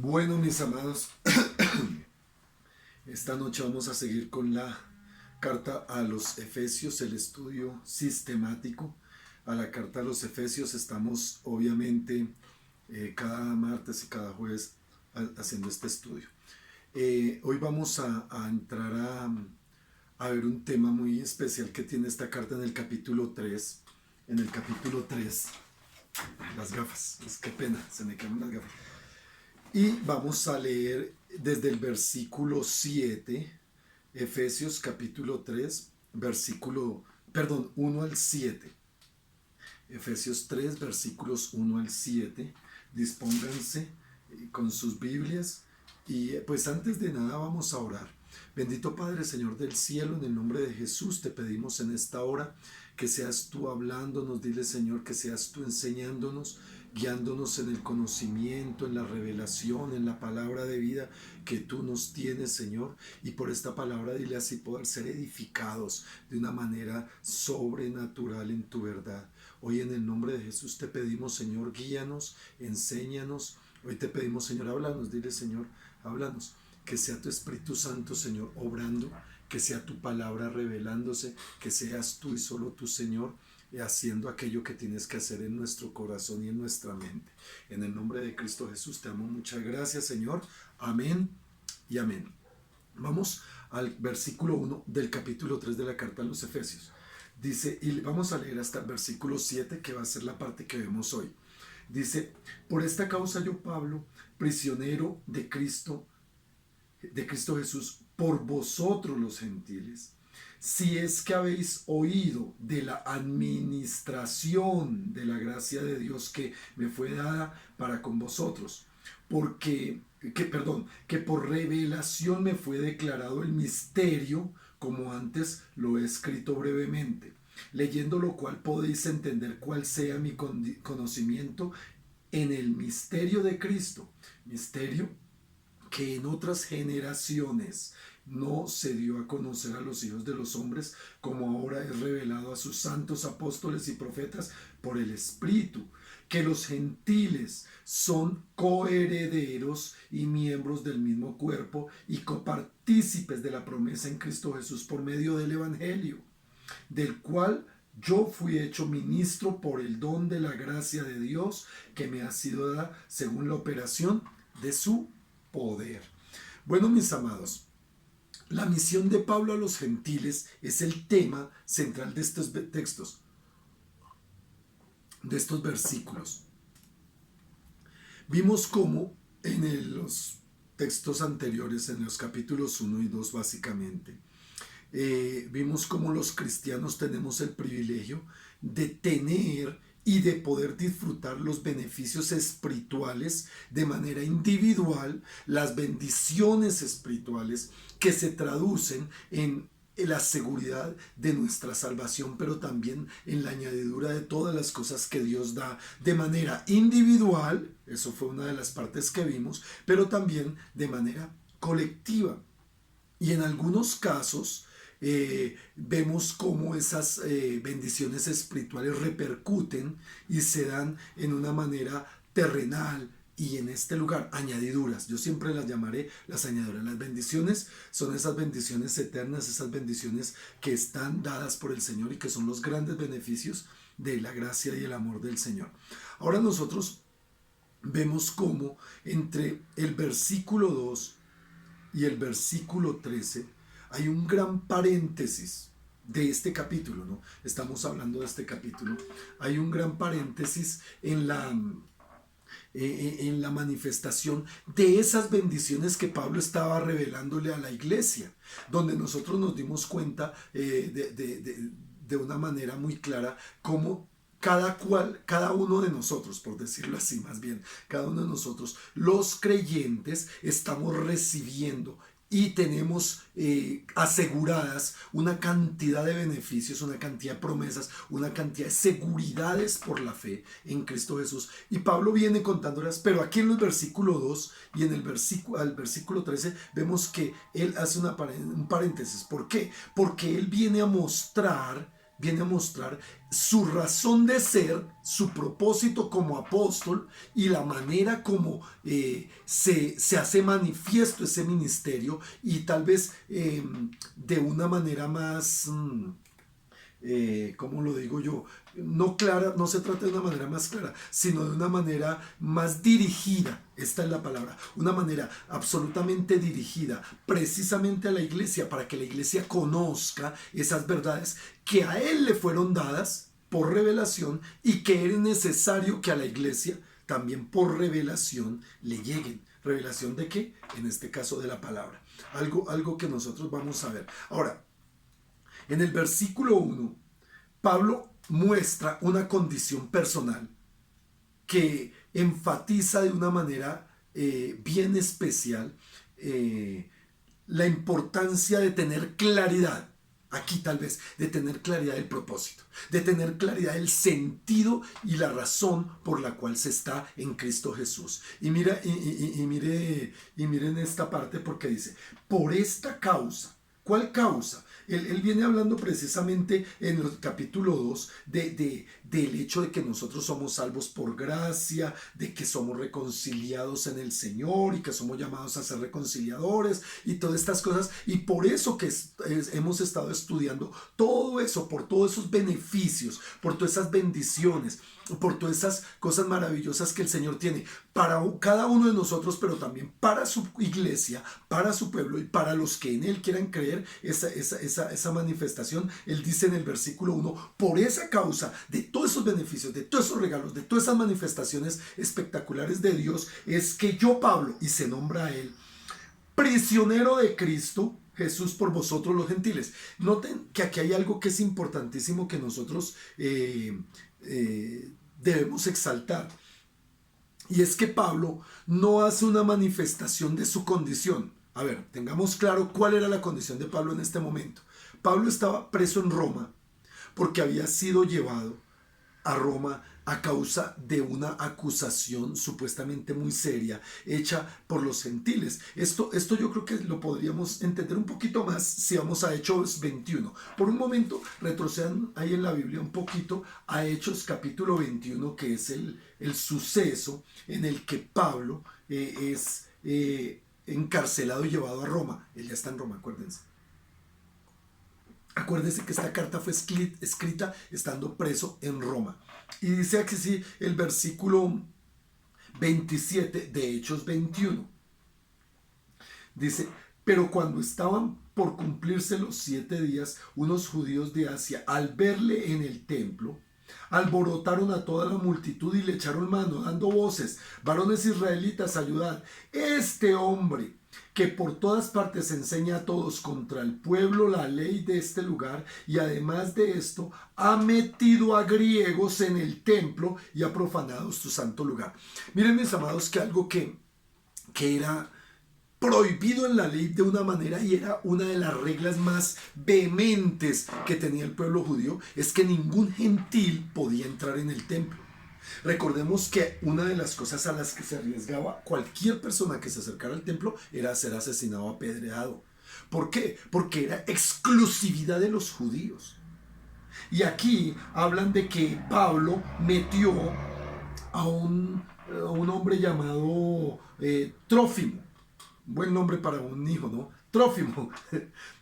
Bueno, mis amados, esta noche vamos a seguir con la carta a los Efesios, el estudio sistemático a la carta a los Efesios. Estamos obviamente cada martes y cada jueves haciendo este estudio. Hoy vamos a entrar a ver un tema muy especial que tiene esta carta en el capítulo 3. En el capítulo 3, las gafas, qué pena, se me quedaron las gafas. Y vamos a leer desde el versículo 7, Efesios capítulo 3, 1 al 7. Efesios 3, versículos 1 al 7. Dispónganse con sus Biblias y pues antes de nada vamos a orar. Bendito Padre, Señor del cielo, en el nombre de Jesús te pedimos en esta hora que seas tú hablándonos. Dile, Señor, que seas tú enseñándonos, guiándonos en el conocimiento, en la revelación, en la palabra de vida que tú nos tienes, Señor. Y por esta palabra dile así poder ser edificados de una manera sobrenatural en tu verdad. Hoy en el nombre de Jesús te pedimos, Señor, guíanos, enséñanos. Hoy te pedimos, Señor, háblanos. Dile, Señor, háblanos. Que sea tu Espíritu Santo, Señor, obrando, que sea tu palabra revelándose, que seas tú y solo tú, Señor, haciendo aquello que tienes que hacer en nuestro corazón y en nuestra mente. En el nombre de Cristo Jesús te amo. Muchas gracias, Señor. Amén y amén. Vamos al versículo 1 del capítulo 3 de la carta a los Efesios. Dice, y vamos a leer hasta el versículo 7, que va a ser la parte que vemos hoy. Dice, por esta causa yo, Pablo, prisionero de Cristo Jesús, por vosotros los gentiles, si es que habéis oído de la administración de la gracia de Dios que me fue dada para con vosotros, que por revelación me fue declarado el misterio, como antes lo he escrito brevemente, leyendo lo cual podéis entender cuál sea mi conocimiento en el misterio de Cristo, misterio que en otras generaciones no se dio a conocer a los hijos de los hombres, como ahora es revelado a sus santos apóstoles y profetas por el Espíritu, que los gentiles son coherederos y miembros del mismo cuerpo y copartícipes de la promesa en Cristo Jesús por medio del Evangelio, del cual yo fui hecho ministro por el don de la gracia de Dios que me ha sido dada según la operación de su poder. Bueno, mis amados, la misión de Pablo a los gentiles es el tema central de estos textos, de estos versículos. Vimos cómo en los textos anteriores, en los capítulos 1 y 2 básicamente, vimos cómo los cristianos tenemos el privilegio de tener y de poder disfrutar los beneficios espirituales de manera individual, las bendiciones espirituales que se traducen en la seguridad de nuestra salvación, pero también en la añadidura de todas las cosas que Dios da de manera individual. Eso fue una de las partes que vimos, pero también de manera colectiva. Y en algunos casos vemos cómo esas bendiciones espirituales repercuten y se dan en una manera terrenal y en este lugar añadiduras. Yo siempre las llamaré las añadiduras. Las bendiciones son esas bendiciones eternas, esas bendiciones que están dadas por el Señor y que son los grandes beneficios de la gracia y el amor del Señor. Ahora nosotros vemos cómo entre el versículo 2 y el versículo 13 hay un gran paréntesis de este capítulo, ¿no? Estamos hablando de este capítulo. Hay un gran paréntesis en la manifestación de esas bendiciones que Pablo estaba revelándole a la iglesia, donde nosotros nos dimos cuenta de una manera muy clara cómo cada uno de nosotros, por decirlo así más bien, cada uno de nosotros, los creyentes, estamos recibiendo y tenemos aseguradas una cantidad de beneficios, una cantidad de promesas, una cantidad de seguridades por la fe en Cristo Jesús. Y Pablo viene contándolas, pero aquí en el versículo 2 y en el versículo 13 vemos que él hace un paréntesis. ¿Por qué? Porque él viene a mostrar viene a mostrar su razón de ser, su propósito como apóstol y la manera como se hace manifiesto ese ministerio, y tal vez de una manera más... ¿cómo lo digo yo? No clara, no se trata de una manera más clara, sino de una manera más dirigida. Esta es la palabra, una manera absolutamente dirigida precisamente a la iglesia, para que la iglesia conozca esas verdades que a él le fueron dadas por revelación y que es necesario que a la iglesia también por revelación le lleguen. ¿Revelación de qué? En este caso de la palabra. Algo que nosotros vamos a ver. Ahora, en el versículo 1, Pablo muestra una condición personal que enfatiza de una manera bien especial la importancia de tener claridad. Aquí tal vez, de tener claridad del propósito, de tener claridad del sentido y la razón por la cual se está en Cristo Jesús. Y mira, miren esta parte, porque dice, por esta causa. ¿Cuál causa? Él viene hablando precisamente en el capítulo 2 del hecho de que nosotros somos salvos por gracia, de que somos reconciliados en el Señor y que somos llamados a ser reconciliadores y todas estas cosas. Y por eso que hemos estado estudiando todo eso, por todos esos beneficios, por todas esas bendiciones, por todas esas cosas maravillosas que el Señor tiene para cada uno de nosotros, pero también para su iglesia, para su pueblo y para los que en Él quieran creer esa manifestación. Él dice en el versículo 1, por esa causa de todos esos beneficios, de todos esos regalos, de todas esas manifestaciones espectaculares de Dios, es que yo, Pablo, y se nombra a Él, prisionero de Cristo Jesús por vosotros los gentiles. Noten que aquí hay algo que es importantísimo que nosotros debemos exaltar, y es que Pablo no hace una manifestación de su condición. A ver, tengamos claro cuál era la condición de Pablo en este momento. Pablo estaba preso en Roma porque había sido llevado a Roma a causa de una acusación supuestamente muy seria hecha por los gentiles. Esto yo creo que lo podríamos entender un poquito más si vamos a Hechos 21. Por un momento retrocedan ahí en la Biblia un poquito a Hechos capítulo 21, que es el suceso en el que Pablo es encarcelado y llevado a Roma. Él ya está en Roma, acuérdense. Acuérdense que esta carta fue escrita estando preso en Roma. Y dice aquí sí, el versículo 27 de Hechos 21. Dice, pero cuando estaban por cumplirse los 7 días, unos judíos de Asia, al verle en el templo, alborotaron a toda la multitud y le echaron mano, dando voces, varones israelitas, ayudad. Este hombre que por todas partes enseña a todos contra el pueblo la ley de este lugar, y además de esto ha metido a griegos en el templo y ha profanado su santo lugar. Miren, mis amados, que algo que era prohibido en la ley de una manera, y era una de las reglas más vehementes que tenía el pueblo judío, es que ningún gentil podía entrar en el templo. Recordemos que una de las cosas a las que se arriesgaba cualquier persona que se acercara al templo era ser asesinado, apedreado. ¿Por qué? Porque era exclusividad de los judíos. Y aquí hablan de que Pablo metió a un hombre llamado Trófimo. Buen nombre para un hijo, ¿no? Trófimo,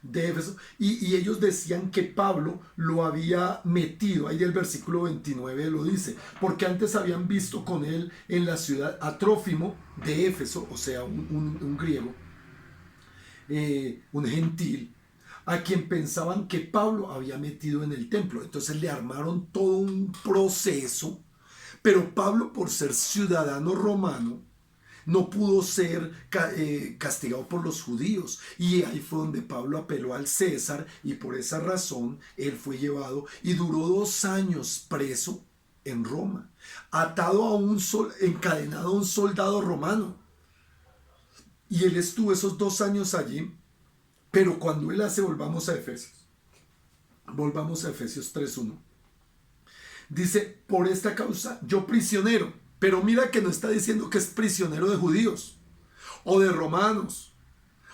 de Éfeso, y ellos decían que Pablo lo había metido, ahí el versículo 29 lo dice, porque antes habían visto con él en la ciudad a Trófimo de Éfeso, o sea, un griego, un gentil, a quien pensaban que Pablo había metido en el templo. Entonces le armaron todo un proceso, pero Pablo, por ser ciudadano romano, no pudo ser castigado por los judíos, y ahí fue donde Pablo apeló al César, y por esa razón él fue llevado y duró 2 años preso en Roma, atado a encadenado a un soldado romano, y él estuvo esos 2 años allí. Pero cuando él hace, volvamos a Efesios 3:1, dice, por esta causa yo prisionero. Pero mira que no está diciendo que es prisionero de judíos o de romanos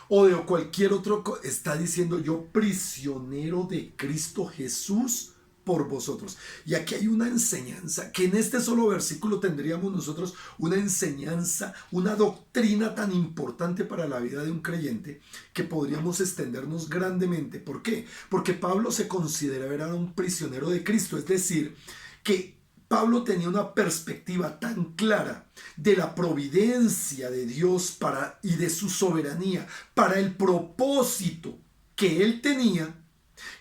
o de cualquier otro. Está diciendo, yo prisionero de Cristo Jesús por vosotros. Y aquí hay una enseñanza, que en este solo versículo tendríamos nosotros una enseñanza, una doctrina tan importante para la vida de un creyente, que podríamos extendernos grandemente. ¿Por qué? Porque Pablo se consideraba era un prisionero de Cristo, es decir, que Pablo tenía una perspectiva tan clara de la providencia de Dios y de su soberanía para el propósito que él tenía,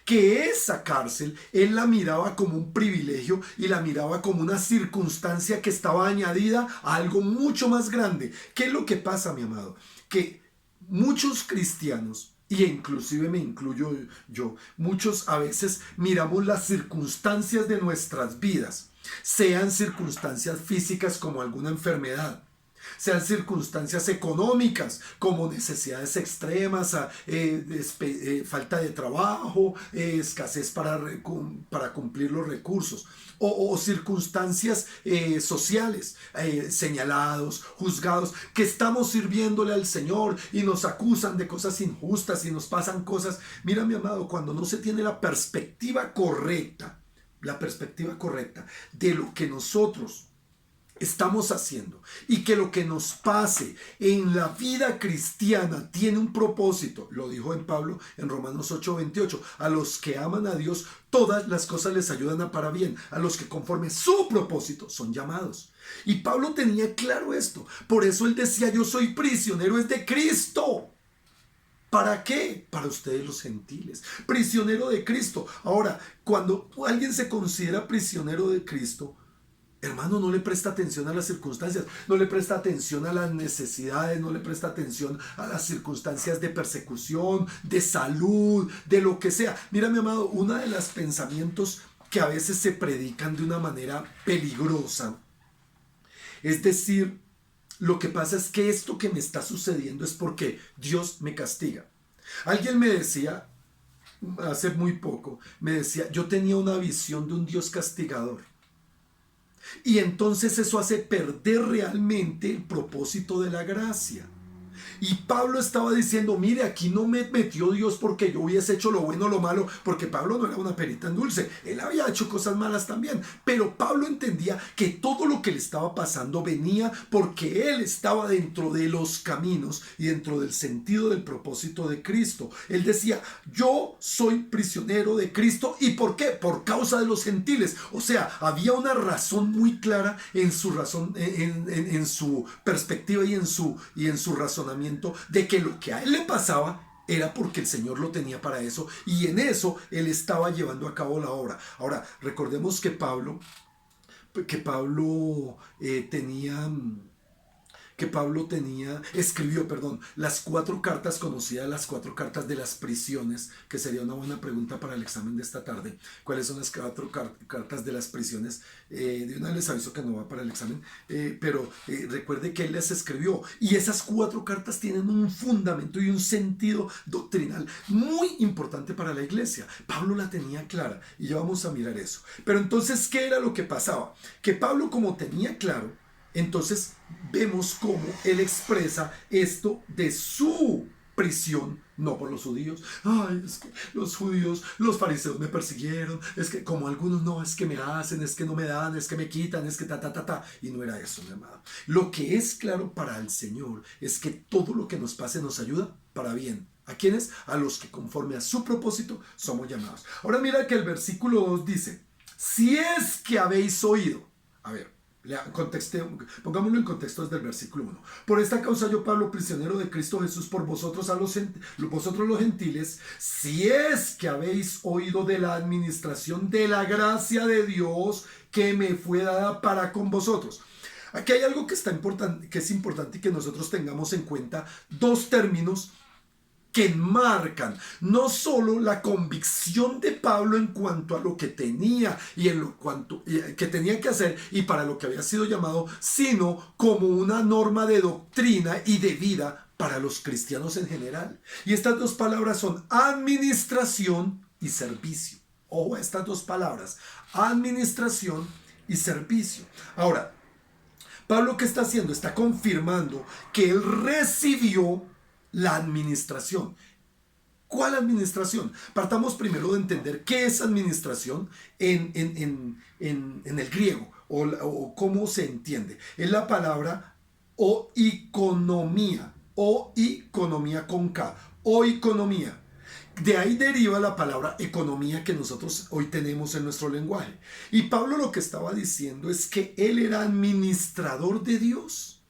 que esa cárcel él la miraba como un privilegio y la miraba como una circunstancia que estaba añadida a algo mucho más grande. ¿Qué es lo que pasa, mi amado? Que muchos cristianos, y inclusive me incluyo yo, muchos a veces miramos las circunstancias de nuestras vidas, sean circunstancias físicas como alguna enfermedad, sean circunstancias económicas como necesidades extremas, falta de trabajo, escasez para cumplir los recursos, o circunstancias sociales, señalados, juzgados, que estamos sirviéndole al Señor y nos acusan de cosas injustas y nos pasan cosas. Mira, mi amado, cuando no se tiene la perspectiva correcta de lo que nosotros estamos haciendo, y que lo que nos pase en la vida cristiana tiene un propósito. Lo dijo en Pablo en Romanos 8:28: a los que aman a Dios todas las cosas les ayudan para bien, a los que conforme su propósito son llamados. Y Pablo tenía claro esto, por eso él decía: yo soy prisionero es de Cristo. ¿Para qué? Para ustedes los gentiles. Prisionero de Cristo. Ahora, cuando alguien se considera prisionero de Cristo, hermano, no le presta atención a las circunstancias, no le presta atención a las necesidades, no le presta atención a las circunstancias de persecución, de salud, de lo que sea. Mira, mi amado, uno de los pensamientos que a veces se predican de una manera peligrosa, es decir, lo que pasa es que esto que me está sucediendo es porque Dios me castiga. Alguien me decía, hace muy poco, me decía: yo tenía una visión de un Dios castigador. Y entonces eso hace perder realmente el propósito de la gracia. Y Pablo estaba diciendo: mire, aquí no me metió Dios porque yo hubiese hecho lo bueno o lo malo, porque Pablo no era una perita en dulce, él había hecho cosas malas también, pero Pablo entendía que todo lo que le estaba pasando venía porque él estaba dentro de los caminos y dentro del sentido del propósito de Cristo. Él decía: yo soy prisionero de Cristo. ¿Y por qué? Por causa de los gentiles. O sea, había una razón muy clara en su razón, en su perspectiva y en su razonamiento, de que lo que a él le pasaba era porque el Señor lo tenía para eso, y en eso él estaba llevando a cabo la obra. Ahora, recordemos que Pablo escribió las 4 cartas conocidas, las 4 cartas de las prisiones, que sería una buena pregunta para el examen de esta tarde. ¿Cuáles son las 4 cartas de las prisiones? De una vez les aviso que no va para el examen, pero recuerde que él las escribió, y esas 4 cartas tienen un fundamento y un sentido doctrinal muy importante para la iglesia. Pablo la tenía clara, y ya vamos a mirar eso. Pero entonces, ¿qué era lo que pasaba? Que Pablo, como tenía claro, entonces vemos cómo él expresa esto de su prisión, no por los judíos. Ay, es que los judíos, los fariseos me persiguieron, es que como algunos no, es que me hacen, es que no me dan, es que me quitan, es que y no era eso, mi amado. Lo que es claro para el Señor es que todo lo que nos pase nos ayuda para bien. ¿A quiénes? A los que conforme a su propósito somos llamados. Ahora mira que el versículo 2 dice: si es que habéis oído. A ver, pongámoslo en contexto desde el versículo 1. Por esta causa yo, Pablo, prisionero de Cristo Jesús, por vosotros vosotros los gentiles, si es que habéis oído de la administración de la gracia de Dios que me fue dada para con vosotros. Aquí hay algo que es importante y que nosotros tengamos en cuenta: 2 términos que enmarcan no solo la convicción de Pablo en cuanto a lo que tenía y en lo que tenía que hacer y para lo que había sido llamado, sino como una norma de doctrina y de vida para los cristianos en general. Y estas 2 palabras son administración y servicio. Ojo a estas 2 palabras: administración y servicio. Ahora, Pablo, ¿qué está haciendo? Está confirmando que él recibió la administración. ¿Cuál administración? Partamos primero de entender qué es administración en el griego o cómo se entiende. Es la palabra o economía con K, o economía. De ahí deriva la palabra economía que nosotros hoy tenemos en nuestro lenguaje. Y Pablo lo que estaba diciendo es que él era administrador de Dios.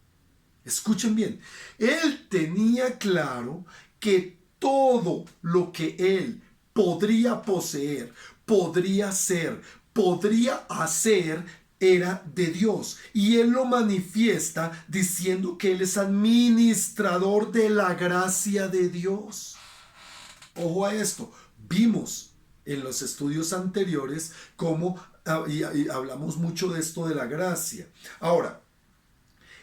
Escuchen bien, él tenía claro que todo lo que él podría poseer, podría ser, podría hacer, era de Dios. Y él lo manifiesta diciendo que él es administrador de la gracia de Dios. Ojo a esto, vimos en los estudios anteriores cómo y hablamos mucho de esto de la gracia. Ahora,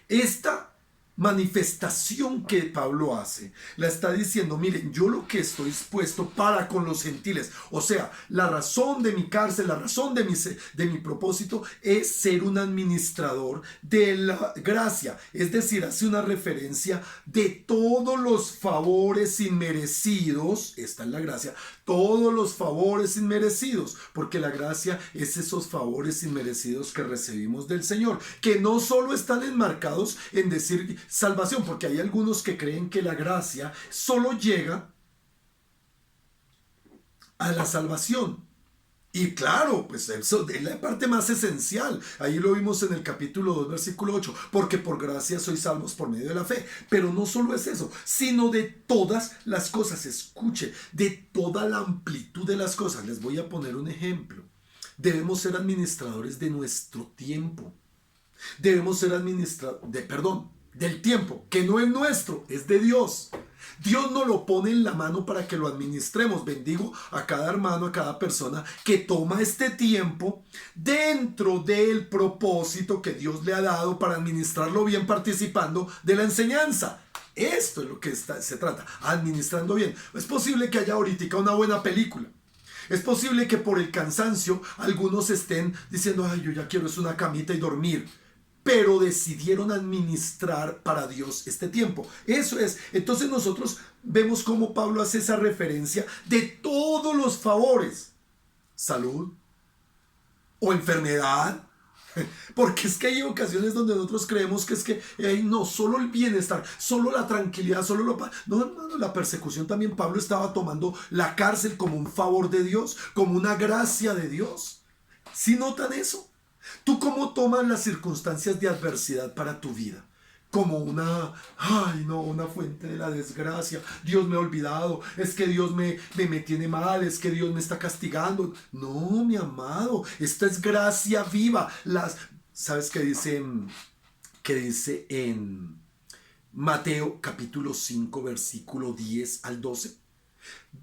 esta manifestación que Pablo hace, la está diciendo, miren, yo lo que estoy dispuesto para con los gentiles, o sea, la razón de mi cárcel, la razón de mi propósito es ser un administrador de la gracia, es decir, hace una referencia de todos los favores inmerecidos, esta es la gracia, todos los favores inmerecidos, porque la gracia es esos favores inmerecidos que recibimos del Señor, que no solo están enmarcados en decir salvación, porque hay algunos que creen que la gracia solo llega a la salvación. Y claro, pues eso es la parte más esencial. Ahí lo vimos en el capítulo 2, versículo 8. Porque por gracia sois salvos por medio de la fe. Pero no solo es eso, sino de todas las cosas. Escuche, de toda la amplitud de las cosas. Les voy a poner un ejemplo. Debemos ser administradores de nuestro tiempo. Debemos ser del tiempo, que no es nuestro, es de Dios. Dios nos lo pone en la mano para que lo administremos. Bendigo a cada hermano, a cada persona que toma este tiempo dentro del propósito que Dios le ha dado para administrarlo bien, participando de la enseñanza. Esto es lo que se trata, administrando bien. Es posible que haya ahorita una buena película. Es posible que por el cansancio algunos estén diciendo, ay, yo ya quiero es una camita y dormir. Pero decidieron administrar para Dios este tiempo. Eso es. Entonces nosotros vemos cómo Pablo hace esa referencia de todos los favores. Salud o enfermedad. Porque es que hay ocasiones donde nosotros creemos que es que no, solo el bienestar, solo la tranquilidad, solo lo... No, la persecución también. Pablo estaba tomando la cárcel como un favor de Dios, como una gracia de Dios. ¿Sí notan eso? ¿Tú cómo tomas las circunstancias de adversidad para tu vida? Como una fuente de la desgracia. Dios me ha olvidado, es que Dios me tiene mal, es que Dios me está castigando. No, mi amado, esta es gracia viva. ¿Sabes qué dice? Que dice en Mateo capítulo 5, versículo 10 al 12.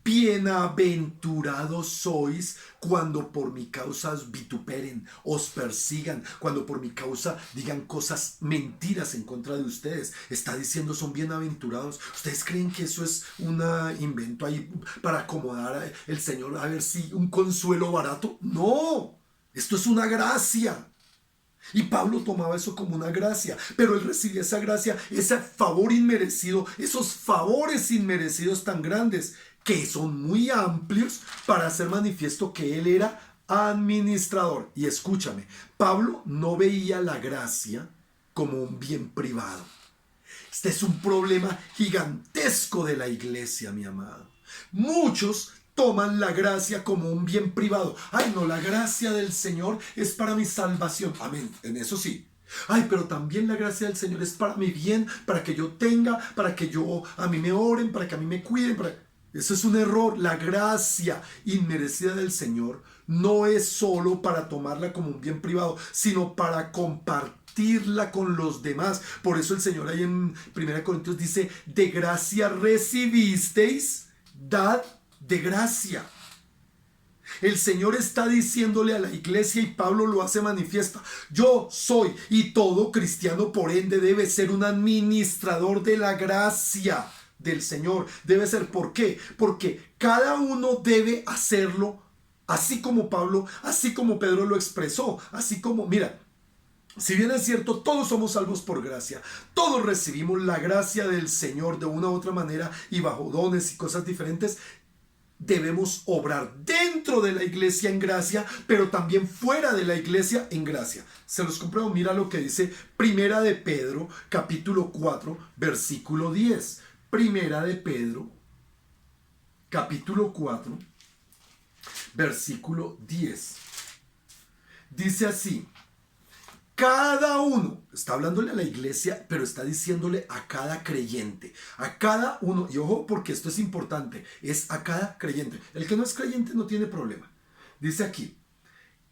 Bienaventurados sois cuando por mi causa os vituperen, os persigan, cuando por mi causa digan cosas mentiras en contra de ustedes. Está diciendo son bienaventurados. ¿Ustedes creen que eso es un invento ahí para acomodar al Señor a ver si un consuelo barato? No, esto es una gracia. Y Pablo tomaba eso como una gracia, pero él recibía esa gracia, ese favor inmerecido, esos favores inmerecidos tan grandes que son muy amplios para hacer manifiesto que él era administrador. Y escúchame, Pablo no veía la gracia como un bien privado. Este es un problema gigantesco de la iglesia, mi amado. Muchos toman la gracia como un bien privado. Ay, no, la gracia del Señor es para mi salvación. Amén, en eso sí. Ay, pero también la gracia del Señor es para mi bien, para que yo tenga, para que a mí me oren, para que a mí me cuiden. Eso es un error. La gracia inmerecida del Señor no es solo para tomarla como un bien privado, sino para compartirla con los demás. Por eso el Señor ahí en 1 Corintios dice, de gracia recibisteis, dad de gracia. El Señor está diciéndole a la iglesia y Pablo lo hace manifiesta. Yo soy, y todo cristiano por ende debe ser un administrador de la gracia del Señor. Debe ser, ¿por qué? Porque cada uno debe hacerlo así como Pablo, así como Pedro lo expresó, así como, mira, si bien es cierto, todos somos salvos por gracia, todos recibimos la gracia del Señor de una u otra manera y bajo dones y cosas diferentes. debemos obrar dentro de la iglesia en gracia, pero también fuera de la iglesia en gracia. Se los compruebo, mira lo que dice Primera de Pedro, capítulo 4, versículo 10. Primera de Pedro, capítulo 4, versículo 10. Dice así: cada uno, está hablándole a la iglesia, pero está diciéndole a cada creyente, a cada uno, y ojo porque esto es importante, es a cada creyente. El que no es creyente no tiene problema. Dice aquí,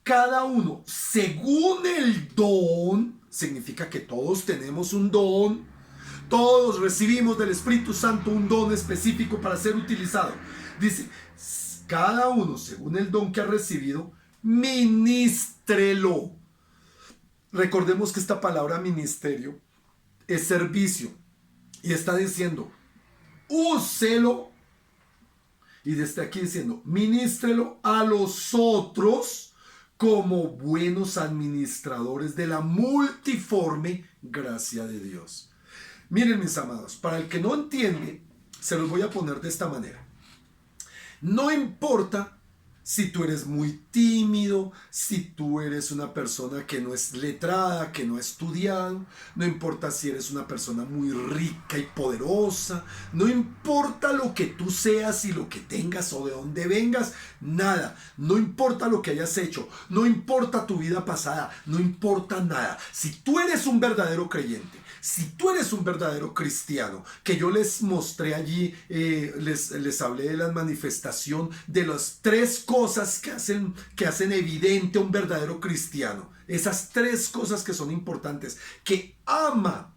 cada uno según el don, significa que todos tenemos un don, todos recibimos del Espíritu Santo un don específico para ser utilizado. Dice, cada uno según el don que ha recibido, ministrelo. Recordemos que esta palabra ministerio es servicio y está diciendo úselo, y desde aquí diciendo ministrelo a los otros como buenos administradores de la multiforme gracia de Dios. Miren, mis amados, para el que no entiende, se los voy a poner de esta manera. No importa si tú eres muy tímido, si tú eres una persona que no es letrada, que no ha estudiado, no importa si eres una persona muy rica y poderosa, no importa lo que tú seas y lo que tengas o de dónde vengas, nada, no importa lo que hayas hecho, no importa tu vida pasada, no importa nada. Si tú eres un verdadero creyente, si tú eres un verdadero cristiano, que yo les mostré allí, les hablé de la manifestación de las tres cosas que hacen evidente a un verdadero cristiano. Esas tres cosas que son importantes. Que ama,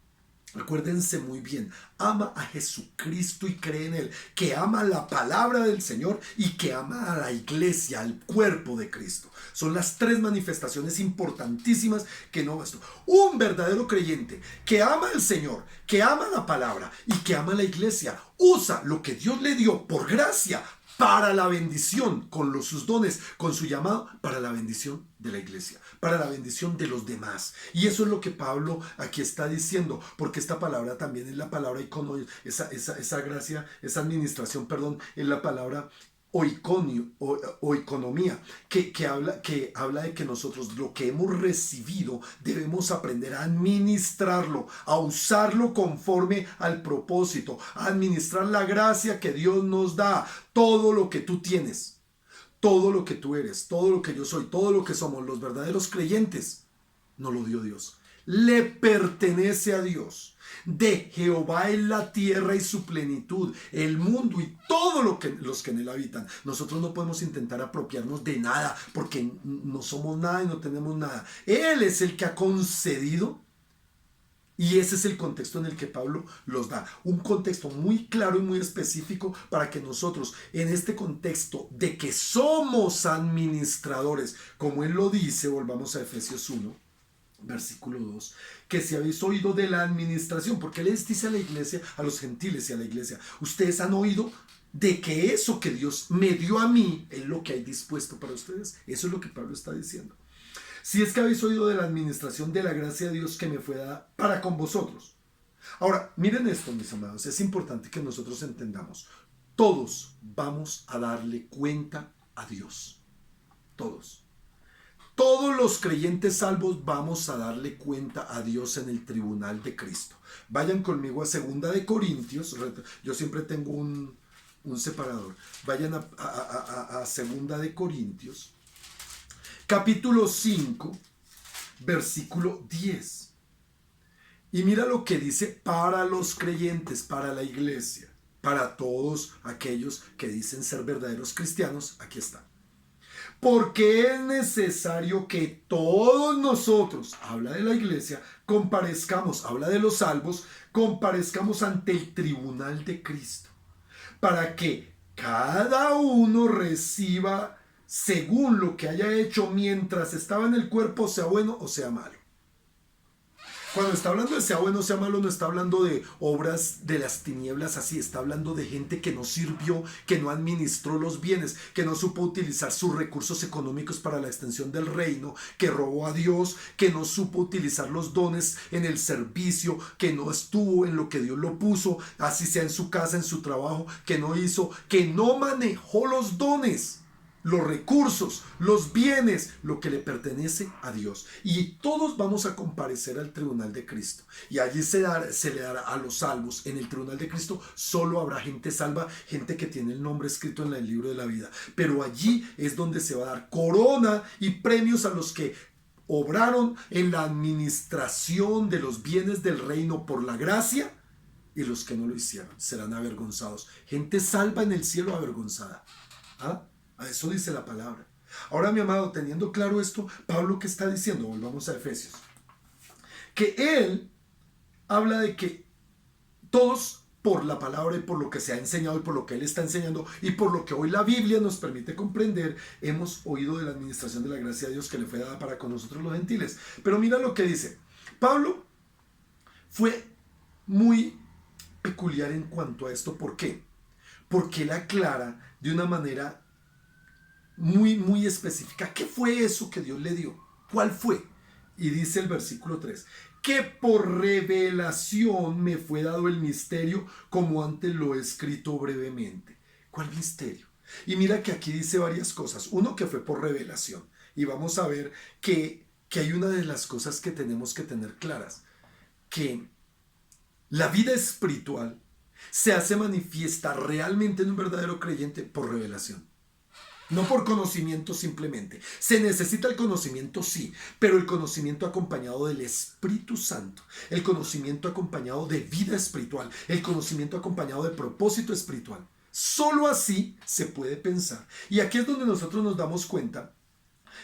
acuérdense muy bien, ama a Jesucristo y cree en Él. Que ama la palabra del Señor y que ama a la iglesia, al cuerpo de Cristo. Son las tres manifestaciones importantísimas que no bastó. Un verdadero creyente que ama al Señor, que ama la palabra y que ama la iglesia, usa lo que Dios le dio por gracia para la bendición, con sus dones, con su llamado, para la bendición de la iglesia, para la bendición de los demás. Y eso es lo que Pablo aquí está diciendo, porque esta palabra también es la palabra iconio, esa gracia, esa administración, perdón, es la palabra oikonomía, que habla de que nosotros lo que hemos recibido debemos aprender a administrarlo, a usarlo conforme al propósito, a administrar la gracia que Dios nos da. Todo lo que tú tienes, todo lo que tú eres, todo lo que yo soy, todo lo que somos los verdaderos creyentes, no lo dio Dios, le pertenece a Dios. De Jehová es la tierra y su plenitud, el mundo y todo los que en él habitan. Nosotros no podemos intentar apropiarnos de nada porque no somos nada y no tenemos nada. Él es el que ha concedido, y ese es el contexto en el que Pablo los da. Un contexto muy claro y muy específico para que nosotros, en este contexto de que somos administradores, como él lo dice, volvamos a Efesios 1, versículo 2, que si habéis oído de la administración, porque les dice a la iglesia, a los gentiles y a la iglesia, ustedes han oído de que eso que Dios me dio a mí es lo que hay dispuesto para ustedes. Eso es lo que Pablo está diciendo. Si es que habéis oído de la administración de la gracia de Dios que me fue dada para con vosotros. Ahora, miren esto, mis amados, es importante que nosotros entendamos, todos vamos a darle cuenta a Dios, todos. Todos los creyentes salvos vamos a darle cuenta a Dios en el tribunal de Cristo. Vayan conmigo a 2 de Corintios. Yo siempre tengo un separador. Vayan a 2 de Corintios, capítulo 5, versículo 10. Y mira lo que dice para los creyentes, para la iglesia, para todos aquellos que dicen ser verdaderos cristianos. Aquí está. Porque es necesario que todos nosotros, habla de la iglesia, comparezcamos, habla de los salvos, comparezcamos ante el tribunal de Cristo, para que cada uno reciba según lo que haya hecho mientras estaba en el cuerpo, sea bueno o sea malo. Cuando está hablando de sea bueno, sea malo, no está hablando de obras de las tinieblas así, está hablando de gente que no sirvió, que no administró los bienes, que no supo utilizar sus recursos económicos para la extensión del reino, que robó a Dios, que no supo utilizar los dones en el servicio, que no estuvo en lo que Dios lo puso, así sea en su casa, en su trabajo, que no hizo, que no manejó los dones, los recursos, los bienes, lo que le pertenece a Dios. Y todos vamos a comparecer al tribunal de Cristo. Y allí se le dará a los salvos. En el tribunal de Cristo solo habrá gente salva, gente que tiene el nombre escrito en el libro de la vida. Pero allí es donde se va a dar corona y premios a los que obraron en la administración de los bienes del reino por la gracia, y los que no lo hicieron serán avergonzados. Gente salva en el cielo avergonzada. ¿Ah? Eso dice la palabra. Ahora, mi amado, teniendo claro esto, Pablo, ¿qué está diciendo? Volvamos a Efesios. Que él habla de que todos, por la palabra y por lo que se ha enseñado y por lo que él está enseñando y por lo que hoy la Biblia nos permite comprender, hemos oído de la administración de la gracia de Dios que le fue dada para con nosotros los gentiles. Pero mira lo que dice. Pablo fue muy peculiar en cuanto a esto. ¿Por qué? Porque él aclara de una manera muy específica qué fue eso que Dios le dio, cuál fue. Y dice el versículo 3, que por revelación me fue dado el misterio, como antes lo he escrito brevemente. ¿Cuál misterio? Y mira que aquí dice varias cosas. Uno, que fue por revelación, y vamos a ver que hay una de las cosas que tenemos que tener claras, que la vida espiritual se hace manifiesta realmente en un verdadero creyente por revelación. No por conocimiento simplemente. Se necesita el conocimiento, sí, pero el conocimiento acompañado del Espíritu Santo, el conocimiento acompañado de vida espiritual, el conocimiento acompañado de propósito espiritual. Solo así se puede pensar. Y aquí es donde nosotros nos damos cuenta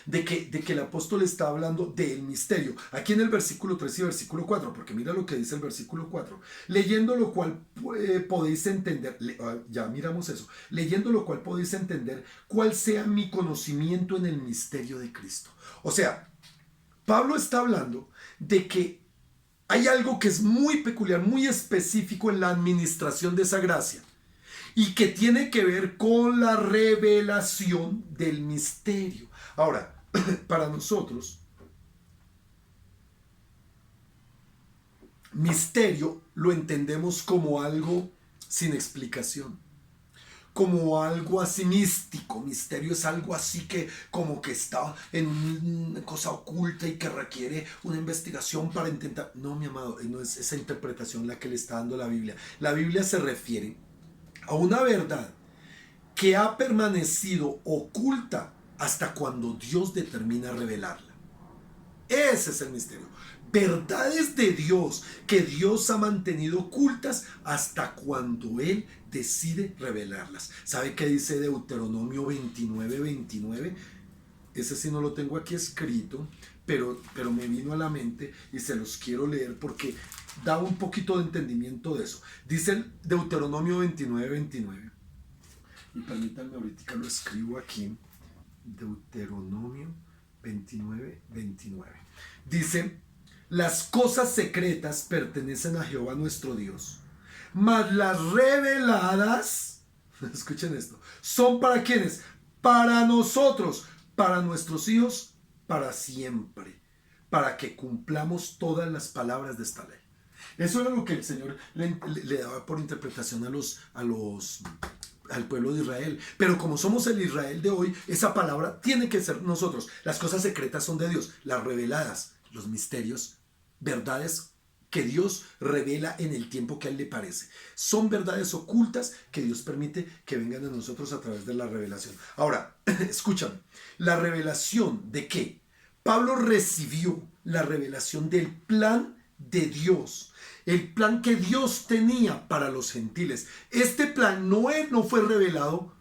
de que el apóstol está hablando del misterio. Aquí en el versículo 3 y versículo 4, porque mira lo que dice el versículo 4. Leyendo lo cual podéis entender, ya miramos eso, leyendo lo cual podéis entender cuál sea mi conocimiento en el misterio de Cristo. O sea, Pablo está hablando de que hay algo que es muy peculiar, muy específico en la administración de esa gracia, y que tiene que ver con la revelación del misterio. Ahora, para nosotros, misterio lo entendemos como algo sin explicación, como algo así místico. Misterio es algo así que como que está en una cosa oculta y que requiere una investigación para intentar. No, mi amado, no es esa interpretación la que le está dando la Biblia. La Biblia se refiere a una verdad que ha permanecido oculta hasta cuando Dios determina revelarla. Ese es el misterio. Verdades de Dios que Dios ha mantenido ocultas hasta cuando Él decide revelarlas. ¿Sabe qué dice Deuteronomio 29:29? Ese sí no lo tengo aquí escrito, pero me vino a la mente y se los quiero leer porque da un poquito de entendimiento de eso. Dice Deuteronomio 29:29. Y permítanme, ahorita lo escribo aquí. Deuteronomio 29:29. Dice: las cosas secretas pertenecen a Jehová nuestro Dios, mas las reveladas, escuchen esto, son para ¿quiénes? Para nosotros, para nuestros hijos, para siempre, para que cumplamos todas las palabras de esta ley. Eso era lo que el Señor le daba por interpretación al pueblo de Israel. Pero como somos el Israel de hoy, esa palabra tiene que ser nosotros. Las cosas secretas son de Dios, las reveladas, los misterios, verdades que Dios revela en el tiempo que a Él le parece. Son verdades ocultas que Dios permite que vengan a nosotros a través de la revelación. Ahora, escúchame, ¿la revelación de qué? Pablo recibió la revelación del plan de Dios, el plan que Dios tenía para los gentiles. Este plan no fue revelado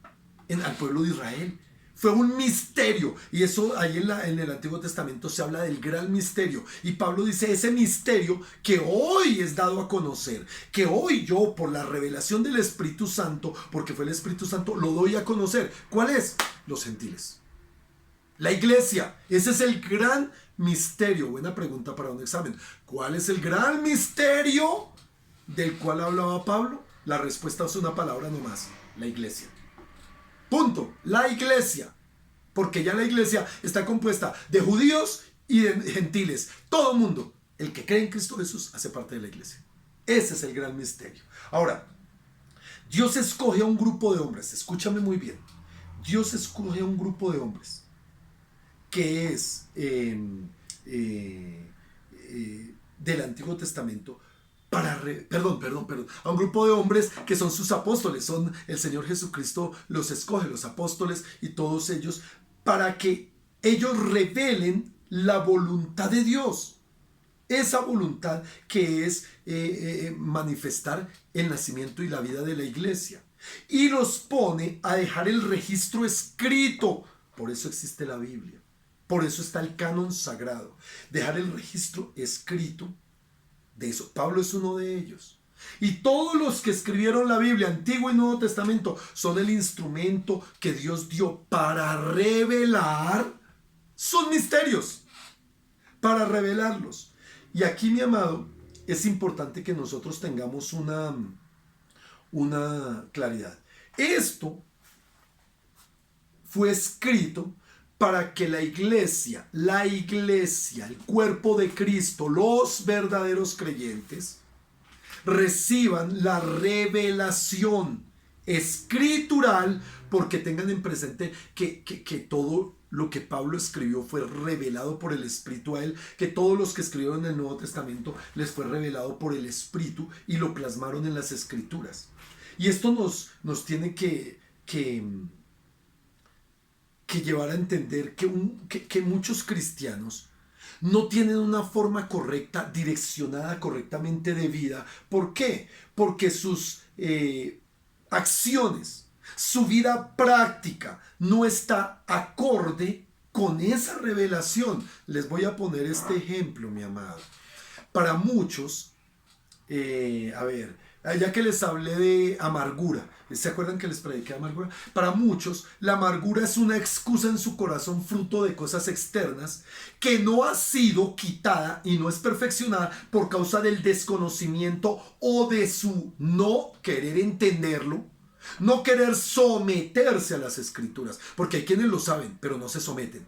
al pueblo de Israel. Fue un misterio. Y eso ahí en el Antiguo Testamento se habla del gran misterio. Y Pablo dice: ese misterio que hoy es dado a conocer, que hoy yo, por la revelación del Espíritu Santo, porque fue el Espíritu Santo, lo doy a conocer. ¿Cuál es? Los gentiles. La iglesia, ese es el gran misterio. Buena pregunta para un examen. ¿Cuál es el gran misterio del cual hablaba Pablo? La respuesta es una palabra nomás: la iglesia. Punto. La iglesia. Porque ya la iglesia está compuesta de judíos y de gentiles. Todo el mundo, el que cree en Cristo Jesús, hace parte de la iglesia. Ese es el gran misterio. Ahora, Dios escoge a un grupo de hombres. Escúchame muy bien. Dios escoge a un grupo de hombres que es del Antiguo Testamento a un grupo de hombres que son sus apóstoles. Son el Señor Jesucristo, los escoge, los apóstoles y todos ellos, para que ellos revelen la voluntad de Dios. Esa voluntad que es manifestar el nacimiento y la vida de la iglesia. Y los pone a dejar el registro escrito. Por eso existe la Biblia. Por eso está el canon sagrado. Dejar el registro escrito de eso. Pablo es uno de ellos. Y todos los que escribieron la Biblia, Antiguo y Nuevo Testamento, son el instrumento que Dios dio para revelar sus misterios. Para revelarlos. Y aquí, mi amado, es importante que nosotros tengamos una claridad. Esto fue escrito para que la iglesia, el cuerpo de Cristo, los verdaderos creyentes, reciban la revelación escritural, porque tengan en presente que todo lo que Pablo escribió fue revelado por el Espíritu a él, que todos los que escribieron en el Nuevo Testamento les fue revelado por el Espíritu y lo plasmaron en las Escrituras. Y esto nos tiene que llevar a entender que muchos cristianos no tienen una forma correcta, direccionada correctamente de vida. ¿Por qué? Porque sus acciones, su vida práctica no está acorde con esa revelación. Les voy a poner este ejemplo, mi amado. Para muchos, ya que les hablé de amargura, ¿se acuerdan que les prediqué amargura? Para muchos, la amargura es una excusa en su corazón, fruto de cosas externas, que no ha sido quitada y no es perfeccionada por causa del desconocimiento o de su no querer entenderlo, no querer someterse a las Escrituras. Porque hay quienes lo saben, pero no se someten.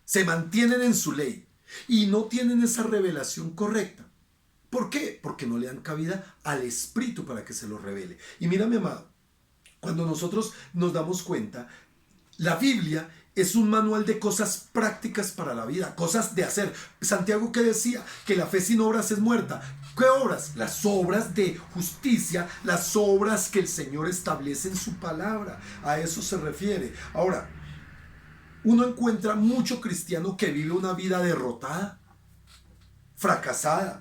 Se mantienen en su ley y no tienen esa revelación correcta. ¿Por qué? Porque no le dan cabida al Espíritu para que se lo revele. Y mira, mi amado, cuando nosotros nos damos cuenta, la Biblia es un manual de cosas prácticas para la vida, cosas de hacer. Santiago, ¿qué decía? Que la fe sin obras es muerta. ¿Qué obras? Las obras de justicia, las obras que el Señor establece en su palabra. A eso se refiere. Ahora, uno encuentra mucho cristiano que vive una vida derrotada, fracasada.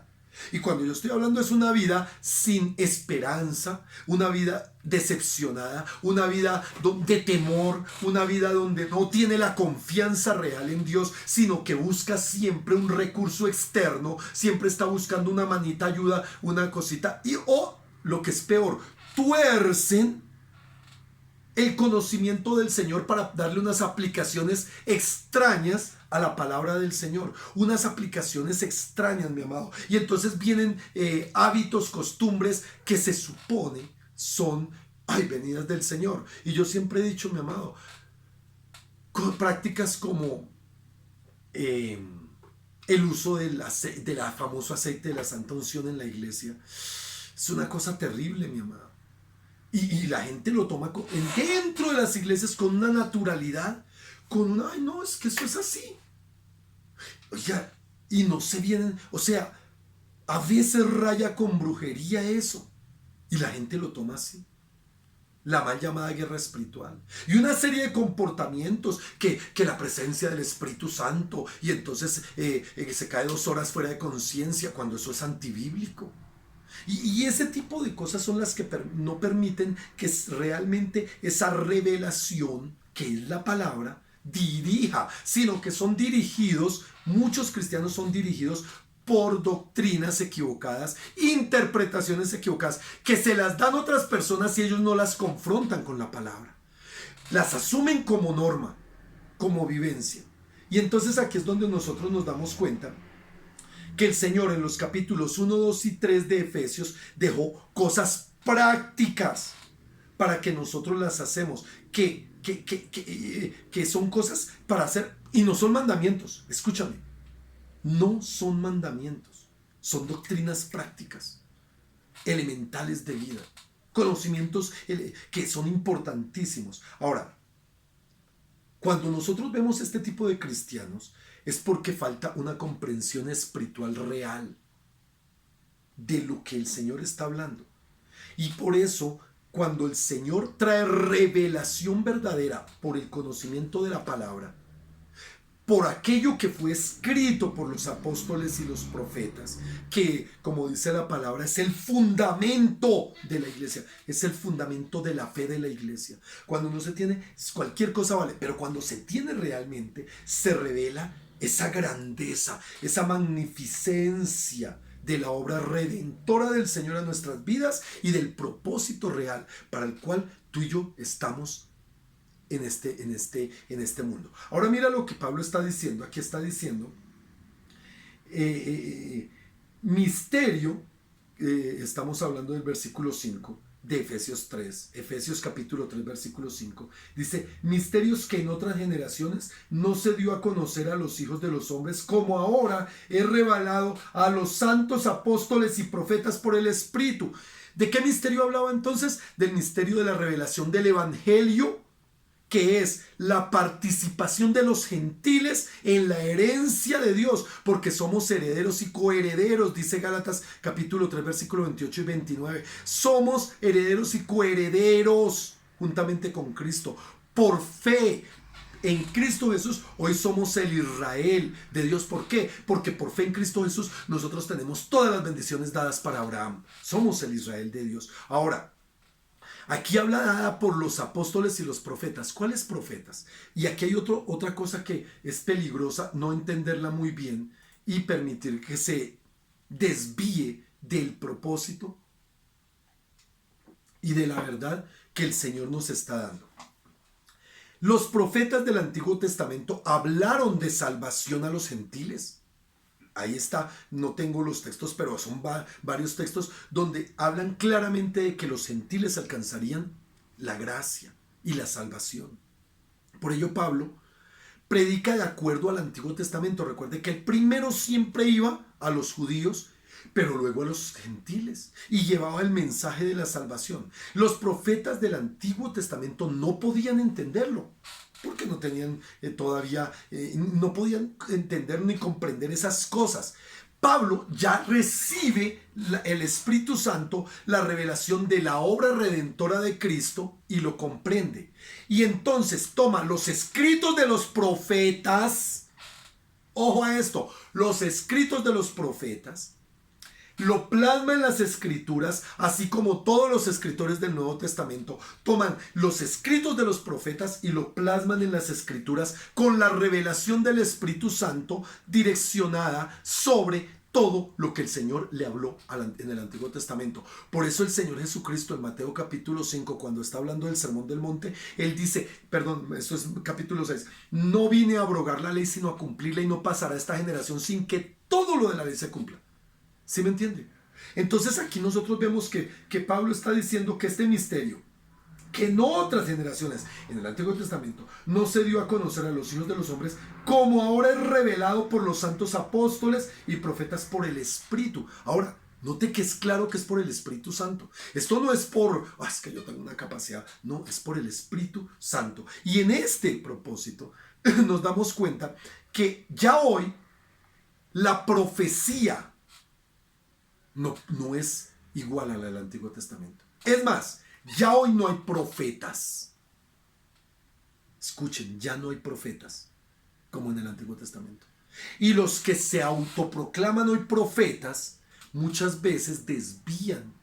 Y cuando yo estoy hablando es una vida sin esperanza, una vida decepcionada, una vida de temor, una vida donde no tiene la confianza real en Dios, sino que busca siempre un recurso externo, siempre está buscando una manita ayuda, una cosita, o lo que es peor, tuercen el conocimiento del Señor para darle unas aplicaciones extrañas a la palabra del Señor, unas aplicaciones extrañas, mi amado. Y entonces vienen hábitos, costumbres que se supone son venidas del Señor. Y yo siempre he dicho, mi amado, con prácticas como el uso de la famoso aceite de la Santa Unción en la iglesia, es una cosa terrible, mi amado. Y la gente lo toma dentro de las iglesias con una naturalidad, con una, ay no, es que eso es así. Oiga, y no se vienen, o sea, a veces raya con brujería eso. Y la gente lo toma así. La mal llamada guerra espiritual. Y una serie de comportamientos que la presencia del Espíritu Santo, y entonces se cae 2 horas fuera de conciencia cuando eso es antibíblico. Y ese tipo de cosas son las que no permiten que realmente esa revelación, que es la palabra, dirija, sino que son dirigidos, muchos cristianos son dirigidos por doctrinas equivocadas, interpretaciones equivocadas, que se las dan otras personas y ellos no las confrontan con la palabra. Las asumen como norma, como vivencia. Y entonces aquí es donde nosotros nos damos cuenta que el Señor en los capítulos 1, 2 y 3 de Efesios dejó cosas prácticas para que nosotros las hacemos, que son cosas para hacer y no son mandamientos. Escúchame, no son mandamientos, son doctrinas prácticas, elementales de vida, conocimientos que son importantísimos. Ahora, cuando nosotros vemos este tipo de cristianos, es porque falta una comprensión espiritual real de lo que el Señor está hablando. Y por eso, cuando el Señor trae revelación verdadera por el conocimiento de la palabra, por aquello que fue escrito por los apóstoles y los profetas, que, como dice la palabra, es el fundamento de la iglesia, es el fundamento de la fe de la iglesia. Cuando no se tiene, cualquier cosa vale, pero cuando se tiene realmente, se revela esa grandeza, esa magnificencia de la obra redentora del Señor en nuestras vidas y del propósito real para el cual tú y yo estamos en este mundo. Ahora mira lo que Pablo está diciendo. Aquí está diciendo misterio, estamos hablando del versículo 5 de Efesios 3, Efesios capítulo 3 versículo 5, dice: misterios que en otras generaciones no se dio a conocer a los hijos de los hombres, como ahora es revelado a los santos apóstoles y profetas por el Espíritu. ¿De qué misterio hablaba entonces? Del misterio de la revelación del Evangelio, que es la participación de los gentiles en la herencia de Dios, porque somos herederos y coherederos, dice Gálatas capítulo 3 versículo 28 y 29. Somos herederos y coherederos juntamente con Cristo, por fe en Cristo Jesús. Hoy somos el Israel de Dios. ¿Por qué? Porque por fe en Cristo Jesús nosotros tenemos todas las bendiciones dadas para Abraham. Somos el Israel de Dios. Ahora, aquí habla dada por los apóstoles y los profetas. ¿Cuáles profetas? Y aquí hay otra cosa que es peligrosa, no entenderla muy bien y permitir que se desvíe del propósito y de la verdad que el Señor nos está dando. Los profetas del Antiguo Testamento hablaron de salvación a los gentiles. Ahí está, no tengo los textos, pero son varios textos donde hablan claramente de que los gentiles alcanzarían la gracia y la salvación. Por ello Pablo predica de acuerdo al Antiguo Testamento. Recuerde que él primero siempre iba a los judíos, pero luego a los gentiles, y llevaba el mensaje de la salvación. Los profetas del Antiguo Testamento no podían entenderlo, porque no tenían no podían entender ni comprender esas cosas. Pablo ya recibe el Espíritu Santo, la revelación de la obra redentora de Cristo, y lo comprende. Y entonces toma los escritos de los profetas, ojo a esto, los escritos de los profetas, lo plasma en las escrituras, así como todos los escritores del Nuevo Testamento toman los escritos de los profetas y lo plasman en las escrituras con la revelación del Espíritu Santo direccionada sobre todo lo que el Señor le habló en el Antiguo Testamento. Por eso el Señor Jesucristo en Mateo capítulo 5, cuando está hablando del Sermón del Monte, él dice, esto es capítulo 6, no vine a abrogar la ley sino a cumplirla, y no pasará esta generación sin que todo lo de la ley se cumpla. ¿Sí me entiende? Entonces aquí nosotros vemos que Pablo está diciendo que este misterio, que en otras generaciones, en el Antiguo Testamento, no se dio a conocer a los hijos de los hombres, como ahora es revelado por los santos apóstoles y profetas por el Espíritu. Ahora, note que es claro que es por el Espíritu Santo. Esto no es por, es que yo tengo una capacidad. No, es por el Espíritu Santo. Y en este propósito nos damos cuenta que ya hoy la profecía no es igual a la del Antiguo Testamento. Es más, ya hoy no hay profetas. Escuchen, ya no hay profetas como en el Antiguo Testamento. Y los que se autoproclaman hoy profetas muchas veces desvían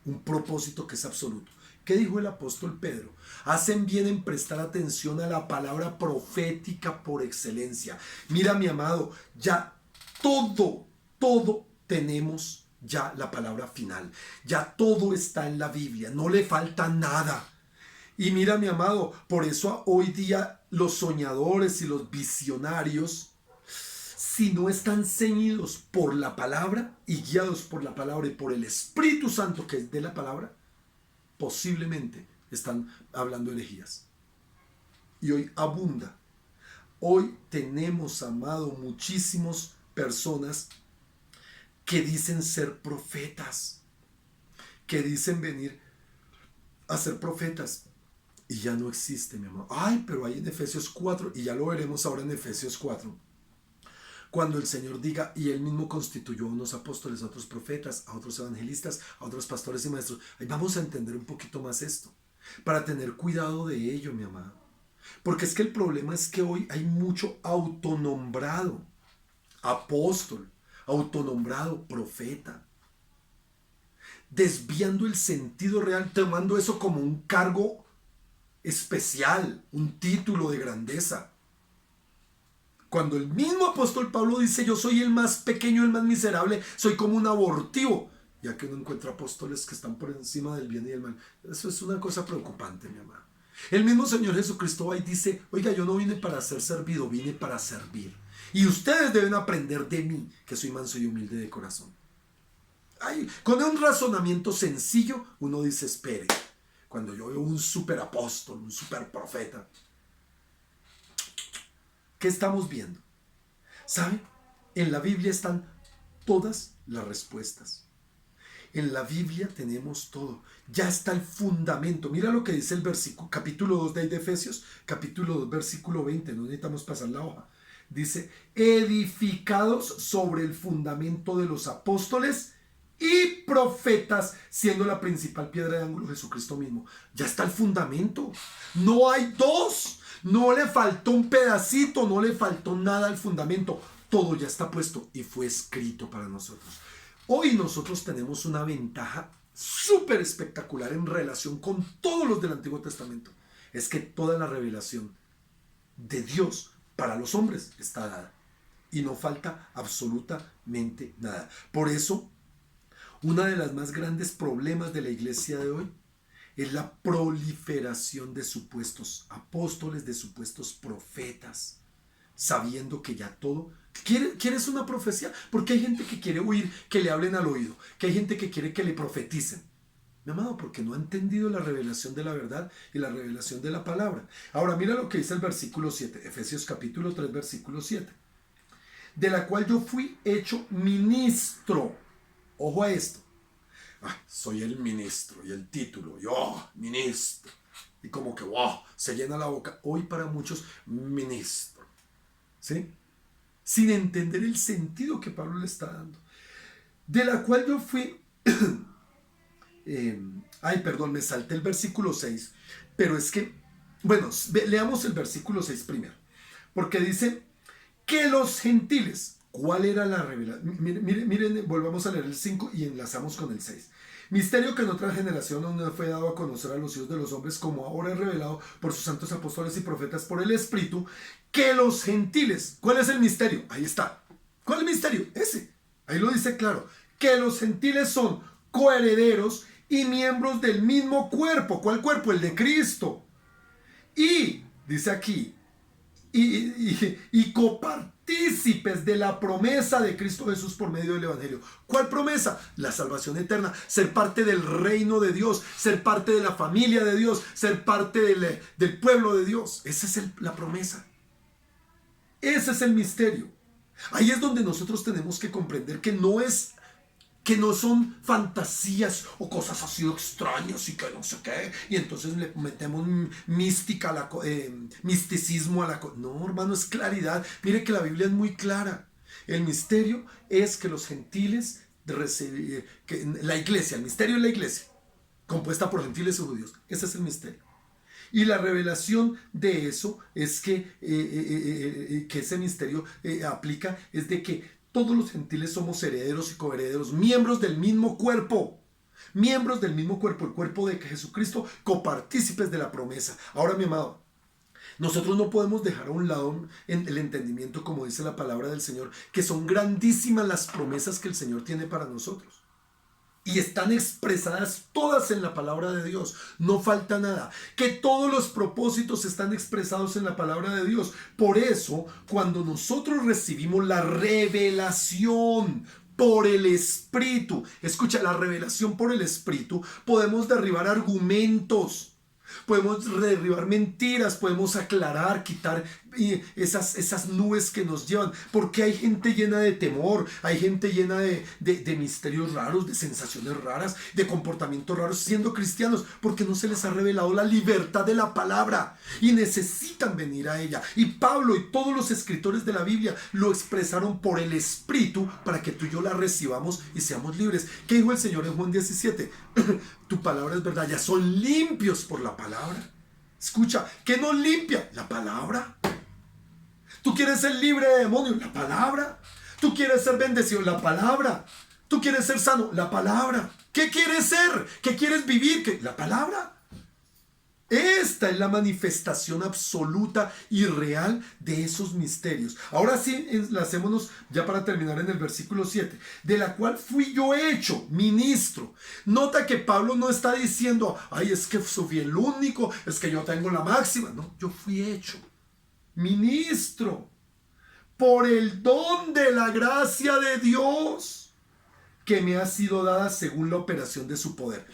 un propósito que es absoluto. ¿Qué dijo el apóstol Pedro? Hacen bien en prestar atención a la palabra profética por excelencia. Mira, mi amado, ya todo tenemos ya la palabra final. Ya todo está en la Biblia. No le falta nada. Y mira, mi amado, por eso hoy día los soñadores y los visionarios, si no están ceñidos por la palabra y guiados por la palabra y por el Espíritu Santo que es de la palabra, posiblemente están hablando herejías. Y hoy abunda. Hoy tenemos, amado, muchísimas personas que dicen ser profetas, que dicen venir a ser profetas. Y ya no existe, mi amado. Ay, pero hay en Efesios 4, y ya lo veremos ahora en Efesios 4, cuando el Señor diga, y Él mismo constituyó a unos apóstoles, a otros profetas, a otros evangelistas, a otros pastores y maestros. Ahí vamos a entender un poquito más esto, para tener cuidado de ello, mi amado. Porque es que el problema es que hoy hay mucho autonombrado apóstol, autonombrado profeta, desviando el sentido real, tomando eso como un cargo especial, un título de grandeza. Cuando el mismo apóstol Pablo dice, yo soy el más pequeño, el más miserable, soy como un abortivo, ya que uno encuentra apóstoles que están por encima del bien y del mal. Eso es una cosa preocupante, mi amado. El mismo Señor Jesucristo va y dice, oiga, yo no vine para ser servido, vine para servir. Y ustedes deben aprender de mí, que soy manso y humilde de corazón. Ay, con un razonamiento sencillo, uno dice, espere, cuando yo veo un super apóstol, un super profeta, ¿qué estamos viendo? ¿Sabe? En la Biblia están todas las respuestas. En la Biblia tenemos todo. Ya está el fundamento. Mira lo que dice el versículo, capítulo 2 de Efesios, capítulo 2, versículo 20. No necesitamos pasar la hoja. Dice, edificados sobre el fundamento de los apóstoles y profetas, siendo la principal piedra de ángulo Jesucristo mismo. Ya está el fundamento. No hay dos. No le faltó un pedacito, no le faltó nada al fundamento. Todo ya está puesto y fue escrito para nosotros. Hoy nosotros tenemos una ventaja súper espectacular en relación con todos los del Antiguo Testamento. Es que toda la revelación de Dios para los hombres está dada. Y no falta absolutamente nada. Por eso, uno de los más grandes problemas de la iglesia de hoy es la proliferación de supuestos apóstoles, de supuestos profetas, sabiendo que ya todo... ¿Quieres una profecía? Porque hay gente que quiere oír que le hablen al oído, que hay gente que quiere que le profeticen. Mi amado, porque no ha entendido la revelación de la verdad y la revelación de la palabra. Ahora mira lo que dice el versículo 7, Efesios capítulo 3, versículo 7. De la cual yo fui hecho ministro. Ojo a esto. Soy el ministro y el título, yo, ministro. Y como que, wow, se llena la boca. Hoy para muchos, ministro. ¿Sí? Sin entender el sentido que Pablo le está dando. De la cual yo fui... me salté el versículo 6. Pero es que, bueno, leamos el versículo 6 primero. Porque dice que los gentiles... ¿Cuál era la revelación? Miren, volvamos a leer el 5 y enlazamos con el 6. Misterio que en otra generación no fue dado a conocer a los hijos de los hombres, como ahora es revelado por sus santos apóstoles y profetas por el Espíritu, que los gentiles, ¿cuál es el misterio? Ahí está. ¿Cuál es el misterio? Ese. Ahí lo dice claro. Que los gentiles son coherederos y miembros del mismo cuerpo. ¿Cuál cuerpo? El de Cristo. Y, dice aquí, y copartícipes de la promesa de Cristo Jesús por medio del Evangelio. ¿Cuál promesa? La salvación eterna, ser parte del reino de Dios, ser parte de la familia de Dios, ser parte del pueblo de Dios. Esa es la promesa. Ese es el misterio. Ahí es donde nosotros tenemos que comprender que no son fantasías o cosas así extrañas y que no sé qué, y entonces le metemos mística, misticismo a la cosa. No, hermano, es claridad. Mire que la Biblia es muy clara. El misterio es que los gentiles, la iglesia, el misterio es la iglesia, compuesta por gentiles y judíos. Ese es el misterio. Y la revelación de eso es que ese misterio aplica, es de que todos los gentiles somos herederos y coherederos, miembros del mismo cuerpo. Miembros del mismo cuerpo, el cuerpo de Jesucristo, copartícipes de la promesa. Ahora, mi amado, nosotros no podemos dejar a un lado el entendimiento, como dice la palabra del Señor, que son grandísimas las promesas que el Señor tiene para nosotros. y están expresadas todas en la palabra de Dios. No falta nada. Que todos los propósitos están expresados en la palabra de Dios. Por eso, cuando nosotros recibimos la revelación por el Espíritu, escucha, la revelación por el Espíritu, podemos derribar argumentos. Podemos derribar mentiras, podemos aclarar, quitar esas nubes que nos llevan. Porque hay gente llena de temor, hay gente llena de misterios raros, de sensaciones raras, de comportamientos raros, siendo cristianos, porque no se les ha revelado la libertad de la palabra y necesitan venir a ella. Y Pablo y todos los escritores de la Biblia lo expresaron por el Espíritu para que tú y yo la recibamos y seamos libres. ¿Qué dijo el Señor en Juan 17? Tu palabra es verdad, ya son limpios por la palabra. Escucha, ¿qué nos limpia? La palabra. ¿Tú quieres ser libre de demonios? La palabra. ¿Tú quieres ser bendecido? La palabra. ¿Tú quieres ser sano? La palabra. ¿Qué quieres ser? ¿Qué quieres vivir? ¿Qué? La palabra. Esta es la manifestación absoluta y real de esos misterios. Ahora sí, enlacémonos ya para terminar en el versículo 7. De la cual fui yo hecho ministro. Nota que Pablo no está diciendo, ay, es que soy el único, es que yo tengo la máxima. No, yo fui hecho ministro por el don de la gracia de Dios que me ha sido dada según la operación de su poder.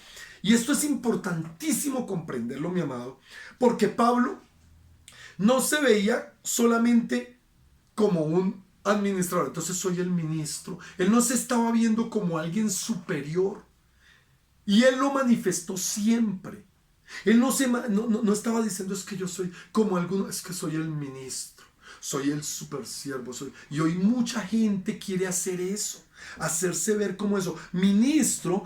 Y esto es importantísimo comprenderlo, mi amado, porque Pablo no se veía solamente como un administrador. Entonces soy el ministro. Él no se estaba viendo como alguien superior. Y él lo manifestó siempre. Él no estaba diciendo es que yo soy como alguno, es que soy el ministro, soy el supersiervo. Y hoy mucha gente quiere hacer eso. Hacerse ver como eso. Ministro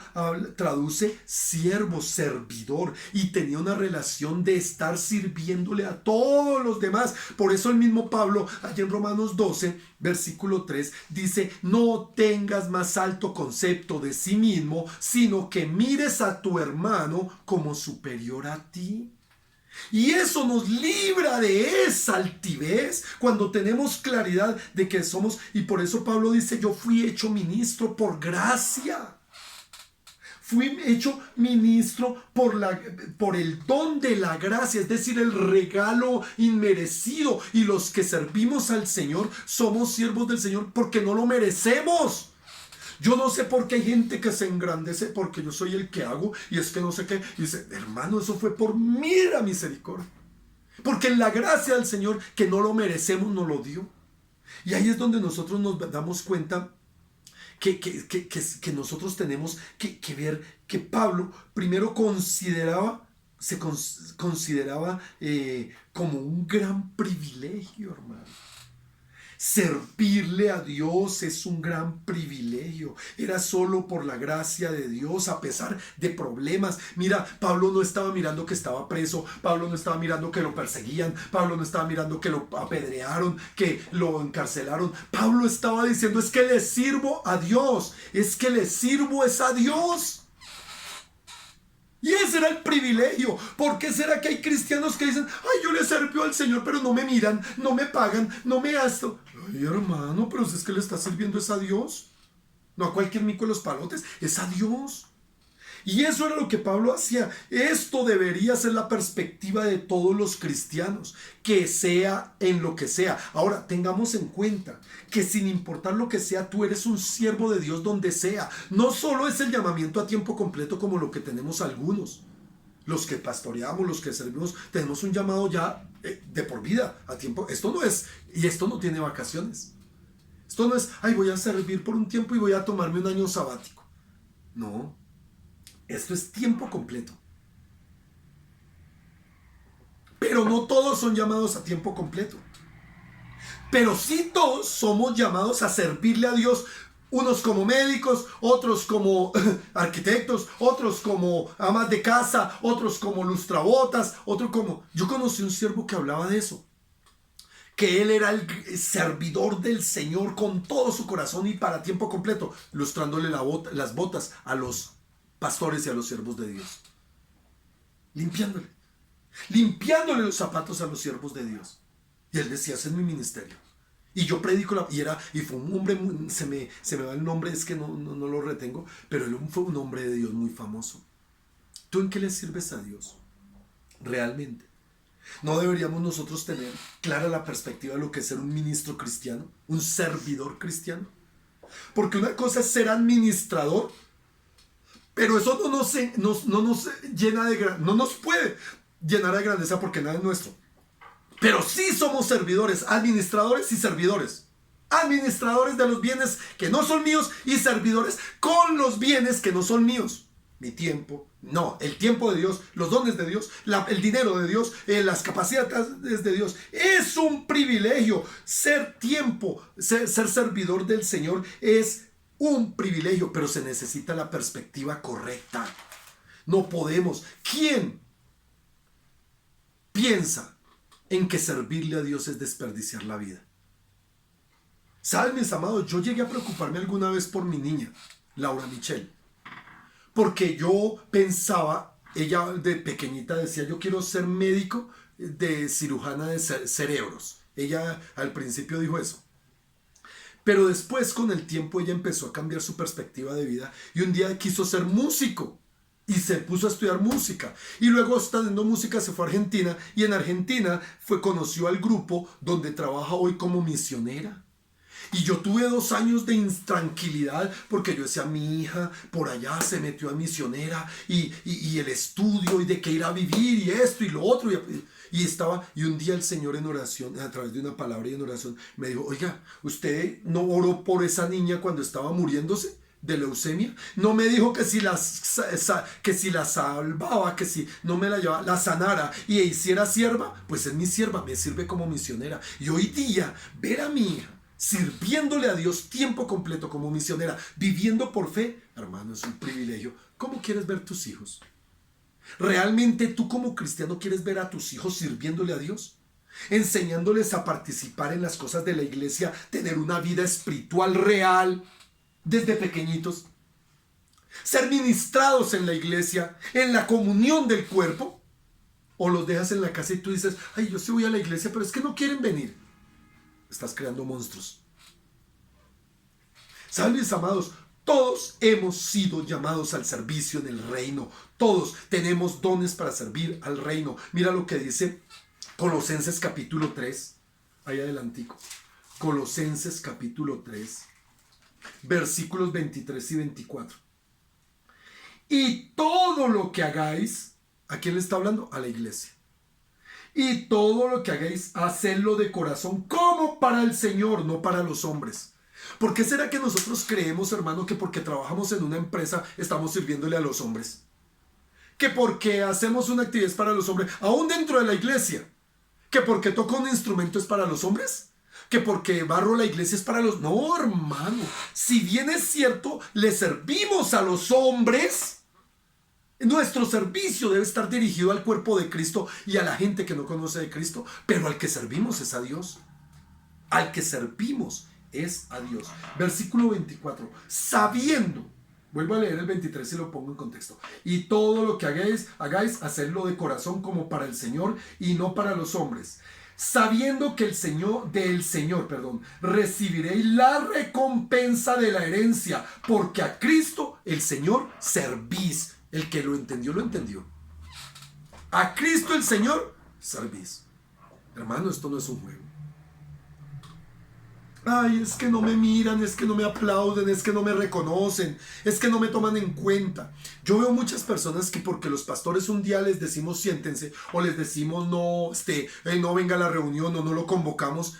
traduce siervo, servidor, y tenía una relación de estar sirviéndole a todos los demás. Por eso el mismo Pablo allá en Romanos 12 versículo 3 dice: no tengas más alto concepto de sí mismo, sino que mires a tu hermano como superior a ti. Y eso nos libra de esa altivez cuando tenemos claridad de que somos. Y por eso Pablo dice: yo fui hecho ministro por gracia. Fui hecho ministro por el don de la gracia, es decir, el regalo inmerecido. Y los que servimos al Señor somos siervos del Señor porque no lo merecemos. Yo no sé por qué hay gente que se engrandece porque yo soy el que hago y es que no sé qué. Y dice: hermano, eso fue por mera misericordia. Porque en la gracia del Señor, que no lo merecemos, nos lo dio. Y ahí es donde nosotros nos damos cuenta que nosotros tenemos que ver que Pablo primero se consideraba como un gran privilegio, hermano. Servirle a Dios es un gran privilegio. Era solo por la gracia de Dios, a pesar de problemas. Mira, Pablo no estaba mirando que estaba preso. Pablo no estaba mirando que lo perseguían. Pablo no estaba mirando que lo apedrearon, que lo encarcelaron. Pablo estaba diciendo: es que le sirvo a Dios. Es que le sirvo es a Dios. Y ese era el privilegio. ¿Por qué será que hay cristianos que dicen: ay, yo le sirvo al Señor, pero no me miran, no me pagan, no me hacen? Ay, hermano, pero si es que le está sirviendo es a Dios. No a cualquier mico de los palotes, es a Dios. Y eso era lo que Pablo hacía. Esto debería ser la perspectiva de todos los cristianos, que sea en lo que sea. Ahora, tengamos en cuenta que sin importar lo que sea, tú eres un siervo de Dios donde sea. No solo es el llamamiento a tiempo completo como lo que tenemos algunos. Los que pastoreamos, los que servimos, tenemos un llamado ya de por vida, a tiempo. Esto no es, y esto no tiene vacaciones. Esto no es: ay, voy a servir por un tiempo y voy a tomarme un año sabático. No. Esto es tiempo completo. Pero no todos son llamados a tiempo completo. Pero sí todos somos llamados a servirle a Dios. Unos como médicos, otros como arquitectos, otros como amas de casa, otros como lustrabotas, otros como... Yo conocí un siervo que hablaba de eso. Que él era el servidor del Señor con todo su corazón y para tiempo completo, lustrándole las botas a los pastores y a los siervos de Dios. Limpiándole los zapatos a los siervos de Dios. Y él decía: ese es mi ministerio. Y yo predico y fue un hombre, se me va el nombre, es que no lo retengo, pero él fue un hombre de Dios muy famoso. ¿Tú en qué le sirves a Dios? Realmente. ¿No deberíamos nosotros tener clara la perspectiva de lo que es ser un ministro cristiano? ¿Un servidor cristiano? Porque una cosa es ser administrador, pero eso no nos llena no nos puede llenar de grandeza porque nada es nuestro. Pero sí somos servidores, administradores y servidores. Administradores de los bienes que no son míos y servidores con los bienes que no son míos. Mi tiempo, no, el tiempo de Dios, los dones de Dios, el dinero de Dios, las capacidades de Dios. Es un privilegio. Ser servidor del Señor es un privilegio, pero se necesita la perspectiva correcta. No podemos. ¿Quién piensa en que servirle a Dios es desperdiciar la vida? ¿Saben, mis amados? Yo llegué a preocuparme alguna vez por mi niña, Laura Michelle. Porque yo pensaba, ella de pequeñita decía, yo quiero ser médico de cirujana de cerebros. Ella al principio dijo eso. Pero después, con el tiempo, ella empezó a cambiar su perspectiva de vida y un día quiso ser músico y se puso a estudiar música. Y luego, estudiando música, se fue a Argentina y en Argentina conoció al grupo donde trabaja hoy como misionera. Y yo tuve 2 años de intranquilidad porque yo decía, mi hija por allá se metió a misionera y el estudio y de qué ir a vivir y esto y lo otro. Y un día el Señor en oración, a través de una palabra y en oración, me dijo, oiga, ¿usted no oró por esa niña cuando estaba muriéndose de leucemia? No me dijo que si la salvaba, que si no me la llevaba, la sanara y hiciera sierva. Pues es mi sierva, me sirve como misionera. Y hoy día ver a mi hija sirviéndole a Dios tiempo completo como misionera, viviendo por fe, hermano, es un privilegio. ¿Cómo quieres ver tus hijos? ¿Realmente tú como cristiano quieres ver a tus hijos sirviéndole a Dios? Enseñándoles a participar en las cosas de la iglesia, tener una vida espiritual real desde pequeñitos, ser ministrados en la iglesia, en la comunión del cuerpo. O los dejas en la casa y tú dices, ay, yo sí voy a la iglesia, pero es que no quieren venir. Estás creando monstruos. ¿Saben, mis amados? Todos hemos sido llamados al servicio en el reino. Todos tenemos dones para servir al reino. Mira lo que dice Colosenses capítulo 3. Ahí adelantico. Colosenses capítulo 3. Versículos 23 y 24. Y todo lo que hagáis, ¿a quién le está hablando? A la iglesia. Y todo lo que hagáis, hacedlo de corazón, como para el Señor, no para los hombres. ¿Por qué será que nosotros creemos, hermano, que porque trabajamos en una empresa estamos sirviéndole a los hombres? Que porque hacemos una actividad es para los hombres, aún dentro de la iglesia. Que porque toco un instrumento es para los hombres. Que porque barro la iglesia es para los... No, hermano. Si bien es cierto, le servimos a los hombres... Nuestro servicio debe estar dirigido al cuerpo de Cristo y a la gente que no conoce de Cristo, pero al que servimos es a Dios. Al que servimos es a Dios. Versículo 24. Sabiendo, vuelvo a leer el 23 y lo pongo en contexto. Y todo lo que hagáis, hacedlo de corazón como para el Señor y no para los hombres. Sabiendo que del Señor, recibiréis la recompensa de la herencia, porque a Cristo el Señor servís. El que lo entendió, lo entendió. A Cristo el Señor servís. Hermano, esto no es un juego. Ay, es que no me miran, es que no me aplauden, es que no me reconocen, es que no me toman en cuenta. Yo veo muchas personas que porque los pastores un día les decimos siéntense o les decimos no venga a la reunión o no lo convocamos,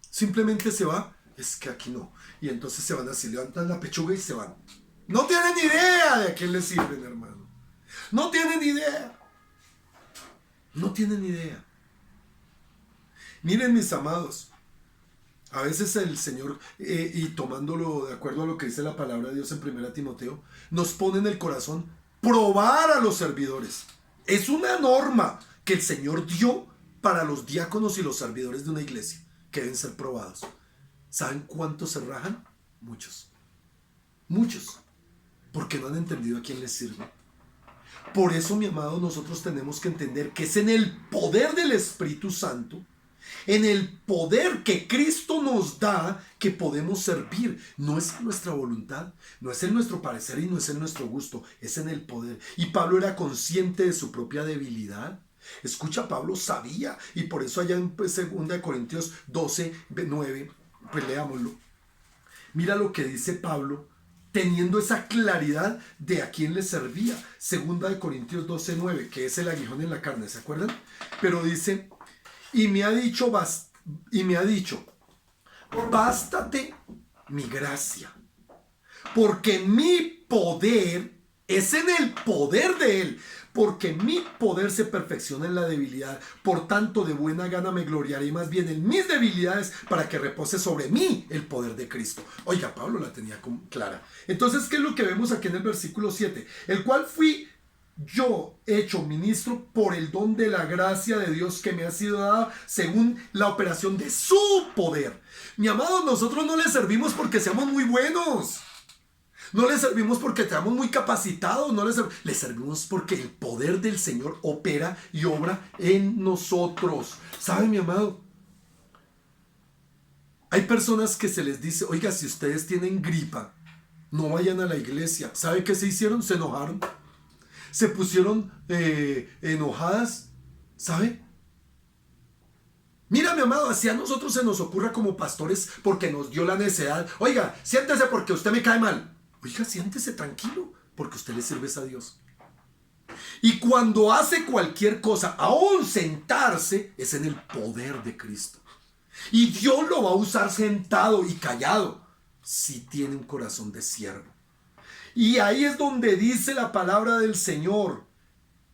simplemente se va, es que aquí no. Y entonces se van así, levantan la pechuga y se van. No tienen idea de a quién les sirven, hermano. No tienen idea. No tienen idea. Miren, mis amados, a veces el Señor, y tomándolo de acuerdo a lo que dice la palabra de Dios en 1 Timoteo, nos pone en el corazón probar a los servidores. Es una norma que el Señor dio para los diáconos y los servidores de una iglesia, que deben ser probados. ¿Saben cuántos se rajan? Muchos. Muchos. Porque no han entendido a quién les sirve. Por eso, mi amado, nosotros tenemos que entender que es en el poder del Espíritu Santo En el poder que Cristo nos da, que podemos servir. No es en nuestra voluntad, no es en nuestro parecer y no es en nuestro gusto, es en el poder. Y Pablo era consciente de su propia debilidad. Escucha, Pablo sabía, y por eso allá en 2 Corintios 12, 9, pues leámoslo. Mira lo que dice Pablo, teniendo esa claridad de a quién le servía. 2 Corintios 12, 9, que es el aguijón en la carne, ¿se acuerdan? Pero dice, y me ha dicho, bástate mi gracia, porque mi poder es en el poder de Él, porque mi poder se perfecciona en la debilidad. Por tanto, de buena gana me gloriaré más bien en mis debilidades, para que repose sobre mí el poder de Cristo. Oiga, Pablo la tenía clara. Entonces, ¿qué es lo que vemos aquí en el versículo 7? El cual fui yo hecho ministro por el don de la gracia de Dios que me ha sido dada según la operación de su poder. Mi amado, nosotros no le servimos porque seamos muy buenos. No le servimos porque estamos muy capacitados. No le servimos porque el poder del Señor opera y obra en nosotros. ¿Sabe, mi amado? Hay personas que se les dice, oiga, si ustedes tienen gripa, no vayan a la iglesia. ¿Sabe qué se hicieron? Se enojaron. Se pusieron enojadas, ¿sabe? Mira, mi amado, así a nosotros se nos ocurra como pastores porque nos dio la necedad. Oiga, siéntese porque usted me cae mal. Oiga, siéntese tranquilo porque usted le sirve a Dios. Y cuando hace cualquier cosa, aún sentarse, es en el poder de Cristo. Y Dios lo va a usar sentado y callado si tiene un corazón de siervo. Y ahí es donde dice la palabra del Señor,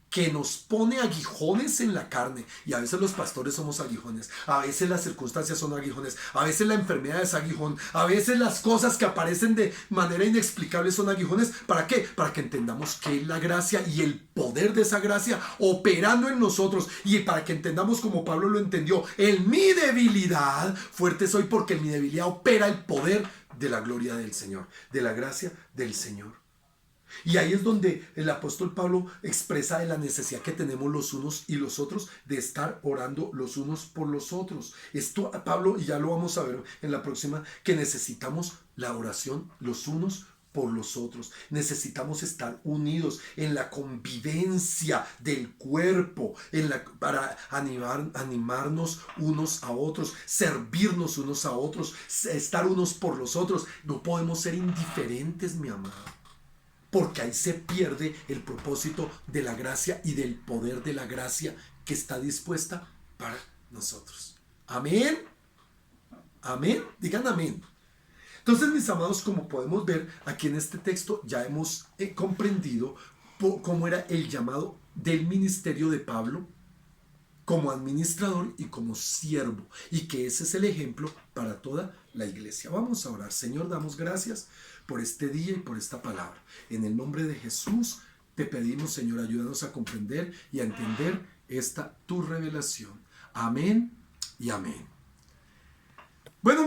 que nos pone aguijones en la carne. Y a veces los pastores somos aguijones, a veces las circunstancias son aguijones, a veces la enfermedad es aguijón, a veces las cosas que aparecen de manera inexplicable son aguijones. ¿Para qué? Para que entendamos que es la gracia y el poder de esa gracia operando en nosotros, y para que entendamos como Pablo lo entendió: en mi debilidad fuerte soy, porque en mi debilidad opera el poder de la gloria del Señor, de la gracia del Señor. Y ahí es donde el apóstol Pablo expresa de la necesidad que tenemos los unos y los otros de estar orando los unos por los otros. Esto, Pablo, y ya lo vamos a ver en la próxima, que necesitamos la oración los unos por los otros. Necesitamos estar unidos en la convivencia del cuerpo, para animarnos unos a otros, servirnos unos a otros, estar unos por los otros. No podemos ser indiferentes, mi amado, porque ahí se pierde el propósito de la gracia y del poder de la gracia que está dispuesta para nosotros. Amén. Amén. Digan amén. Entonces, mis amados, como podemos ver aquí en este texto, ya hemos comprendido cómo era el llamado del ministerio de Pablo como administrador y como siervo, y que ese es el ejemplo para toda la iglesia. Vamos a orar. Señor, damos gracias por este día y por esta palabra. En el nombre de Jesús te pedimos, Señor, ayúdanos a comprender y a entender esta tu revelación. Amén y amén. Bueno,